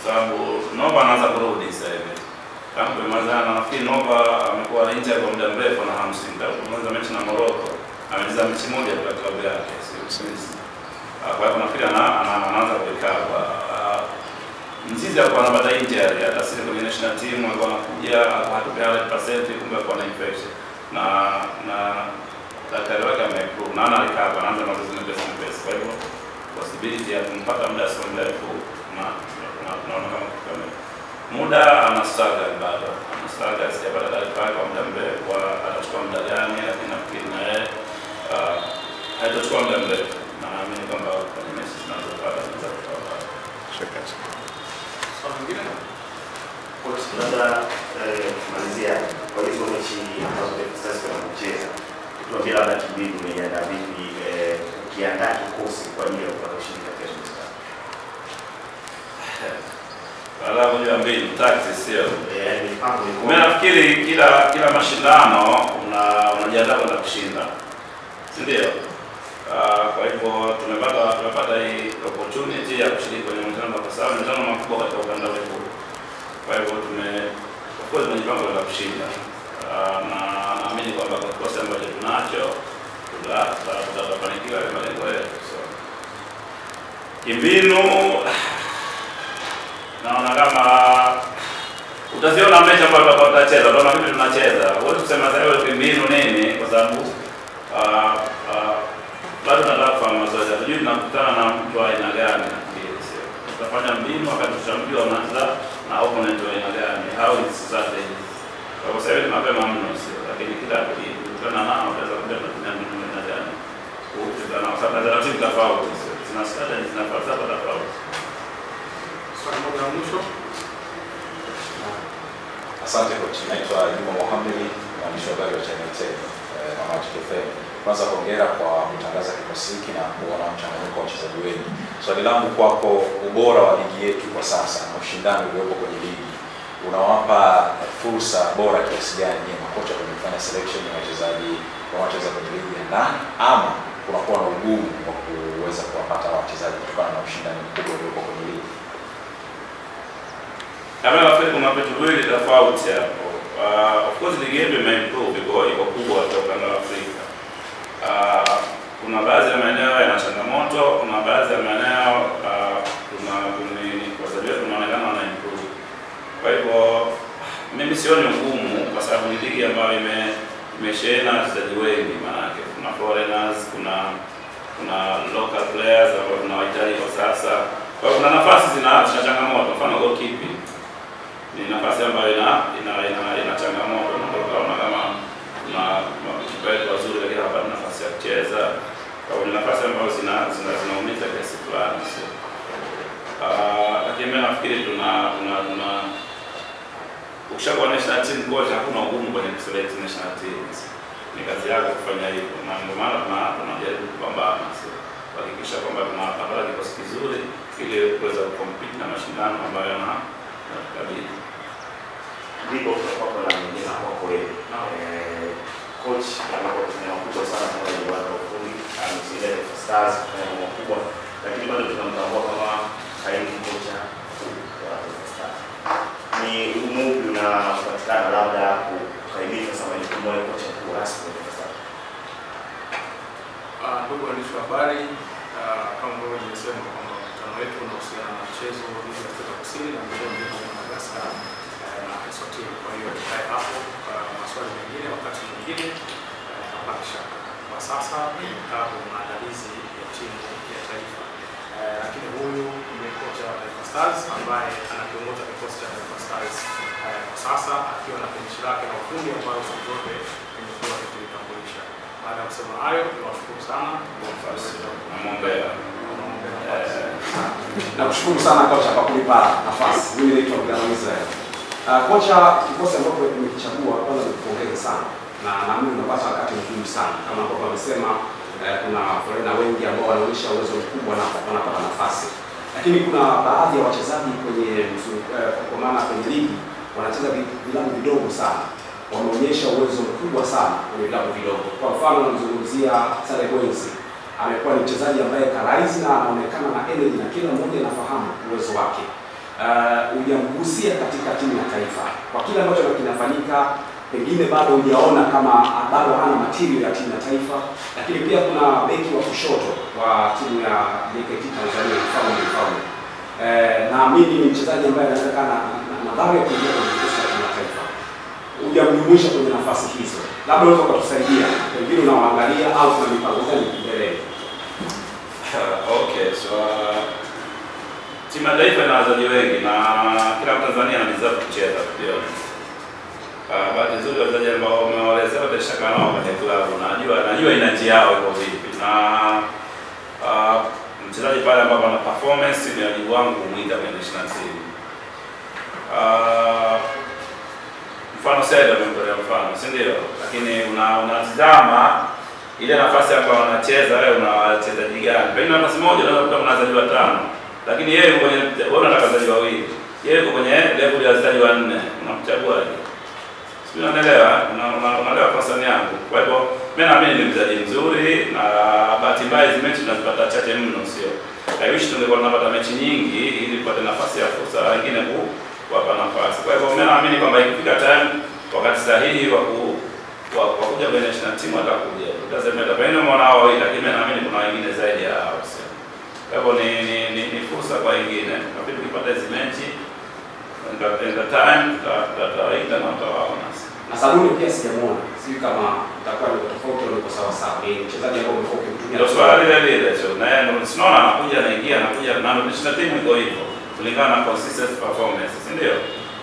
sababu Nova anaanza kurudi sasa hivi. Kama tumemalizana nafikiri Nova amekuwa nje kwa muda mrefu na hamsini. Tumemaliza mechi na Morocco. Amecheza mechi moja kwa klabu yake, sio. Kwa hiyo nafikiri anaanza kurekava. Mzizi alikuwa anapata injury hata sisi kwenye national team alikuwa anakuja hatupea 100% kumbe alikuwa na infection. Na daktari wake ameimprove na anarekava, anaanza mazoezi mepesi. Kwa hivyo possibility ya kumpata muda sio mrefu na tunaona kama kama muda ana struggle bado. Ana struggle sijapata taarifa kwa muda mrefu atachukua muda gani, lakini nafikiri na yeye haitachukua muda mrefu. Naamini kwamba kwenye mechi zinazofuata tutapata. Shukrani. Swali lingine? Kwa sababu kumalizia kwa hizo mechi ambazo sasa tunacheza. Tuambie labda kibibi umejiandaa vipi ukiandaa kikosi kwa ajili ya kupata ushindi katika mechi? Wala kujua mbili tactics sio. Mipango iko. Mimi nafikiri kila mashindano unajiandaa kwenda kushinda. Si ndio? Kwa hivyo tumepata hii opportunity ya kushiriki kwenye mashindano kwa sababu mashindano makubwa katika ukanda wetu. Kwa hivyo of course tunajipanga kwenda kushinda. Na naamini kwamba kwa kosa ambacho tunacho tutafanikiwa kwa malengo yetu. So kimbinu naona kama utaziona mechi ambayo tutacheza, utaona vipi tunacheza. Wewe kusema sasa wewe kimbinu nini kwa sababu bado tunataka kufahamu mazoezi. Hatujui tunakutana na mtu wa aina gani nafikiri sio. Tutafanya mbinu wakati tutamjua unaanza na opponent wa aina gani. How is strategy. Kwa sababu hivi mapema mno sio, lakini kila tukutana nao tunaweza kutumia mbinu aina gani. Ukutana na sababu za timu tofauti sio. Zina strategy zina falsafa tofauti. Swali moja la mwisho. Asante coach. Naitwa Juma Mohamed, mwandishi wa habari wa Channel 10 na Magic FM. Kwanza hongera kwa kutangaza kikosi hiki na kuona mchanganyiko wa wachezaji wengi. Swali langu kwako, ubora wa ligi yetu kwa sasa na ushindani uliopo kwenye ligi unawapa fursa bora kiasi gani ya makocha kufanya selection ya wachezaji wanaocheza kwenye ligi ya ndani, ama kunakuwa na ugumu wa kuweza kuwapata wachezaji kutokana na ushindani mkubwa uliopo kwenye ligi? Kama nafikiri kuna vitu viwili tofauti hapo. Of course ligi yetu imeimprove iko kubwa kwa ukanda wa Afrika. Kuna baadhi ya maeneo yana changamoto, kuna baadhi ya maeneo wachezaji wetu tunaonekana wana improve. Kwa hivyo mimi sioni ugumu kwa sababu ni ligi ambayo imeshehena wachezaji wengi, maana kuna foreigners, kuna local players ambao tunawahitaji kwa sasa. Kwa hivyo kuna nafasi zina changamoto, mfano goalkeeping ni nafasi ambayo ina changamoto, na tunaona kama kuna wachezaji wazuri lakini hapana nafasi ya kucheza. Kwa hiyo ni nafasi ambazo zinaumiza kiasi fulani sio. Lakini mimi nafikiri tuna ukishakuwa national team coach hakuna ugumu kwenye kuselect national teams. Ni kazi yako kufanya hivyo, na ndio maana tunajaribu kupambana sio, kuhakikisha kwamba tunapata kikosi kizuri ili kuweza kucompete na mashindano ambayo yanatukabili. Ndipo kwa nyingine kwa kweli. Coach anakuwa tunamkuta sana kwa watu wa kundi amesaidia Stars kwa makubwa, lakini bado tunamtambua kama kaimu kocha wa Stars. Ni umuhimu na kupatikana labda kukaribisha sasa majukumu ya kocha mkuu rasmi wa Stars. Ndugu waandishi wa habari, kama ambavyo nimesema kwamba mkutano wetu unahusiana na mchezo wa Afrika Kusini na mchezo wa Madagascar na Eswatini. Kwa hiyo tukae hapo maswali mengine wakati mwingine tunabakisha. Kwa sasa ni mkutano maandalizi ya timu ya taifa. Lakini huyu ni kocha wa Taifa Stars ambaye anakiongoza kikosi cha Taifa Stars kwa sasa akiwa na benchi lake na ufundi ambao siku zote imekuwa ikitambulisha. Baada ya kusema hayo, tunawashukuru sana kwa nafasi ya Namuombea. Nakushukuru sana kocha kwa kunipa nafasi. Mimi naitwa Bwana Israel. Kocha, kikosi ambacho tumekichagua kwanza nikupongeze sana. Na naamini unapata wakati mzuri sana. Kama ambavyo amesema kuna foreigner wengi ambao wanaonyesha uwezo mkubwa na wanapata nafasi. Lakini kuna baadhi ya wachezaji kwenye kwa maana kwenye ligi wanacheza vilabu vidogo sana. Wameonyesha uwezo mkubwa sana kwenye vilabu vidogo. Kwa mfano namzungumzia Sale Boyce. Amekuwa ni mchezaji ambaye karaisi na anaonekana na energy na kila mmoja anafahamu uwezo wake. hujamgusia katika timu ya taifa kwa kile ambacho kinafanyika, pengine bado hujaona kama bado hana material ya timu ya taifa, lakini pia kuna beki wa kushoto wa timu ya JKT Tanzania Mfaume. Naamini ni mchezaji ambaye anaweza kana na nafasi ya kuingia kwenye kikosi cha timu ya taifa. Hujamjumuisha kwenye nafasi hizo, labda unaweza kutusaidia, pengine unawaangalia au kuna mipango gani mbele? Okay, so timu ya taifa ina wachezaji wengi na kila Mtanzania ana deserve kucheza pia. Bahati nzuri wachezaji ambao wamewalezea wote shaka nao kwenye klabu, najua ina njia yao iko vipi, na mchezaji pale ambapo ana performance ni wajibu wangu kumwita kwenye national team. Mfano Said amemtolea mfano, si ndio? Lakini unatazama ile nafasi ambayo anacheza, wewe una wachezaji gani? Pengine nafasi moja unaweza kuna wachezaji watano, lakini yeye kwenye wewe unataka wachezaji wawili, yeye yuko kwenye level ya wachezaji wanne, unamchaguaje? Sio, unaelewa? Unaelewa concern yangu. Kwa hivyo mimi naamini ni mchezaji mzuri, na bahati mbaya hizo mechi tunazipata chache mno, sio? I wish tungekuwa tunapata mechi nyingi ili tupate nafasi ya fursa wengine kuwapa nafasi. Kwa hivyo mimi naamini kwamba ikifika time wakati sahihi wa kuja kwenye national team atakuja. Tutasema pengine umeona hao wawili, lakini mimi naamini kuna wengine zaidi ya hao, sio? Kwa hivyo ni fursa kwa wengine. Nafikiri tukipata hizo mechi in the time tutawaita na tutawaona. Na Saluni pia sijamuona. Sijui kama itakuwa ni tofauti au iko sawa sawa. Ni mchezaji ambaye umekuwa ukimtumia. Ndio swala lile sio. Na yeye ndio tunaona anakuja anaingia na national team iko hivyo. Kulingana na consistent performance, si ndio?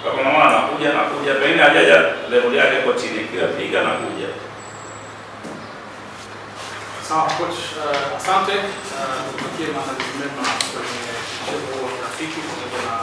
Kwa maana anakuja pengine hajaja level yake iko chini, kila piga anakuja. Sawa coach, asante. Tupatie maandalizi mema kwenye mchezo wa rafiki pamoja na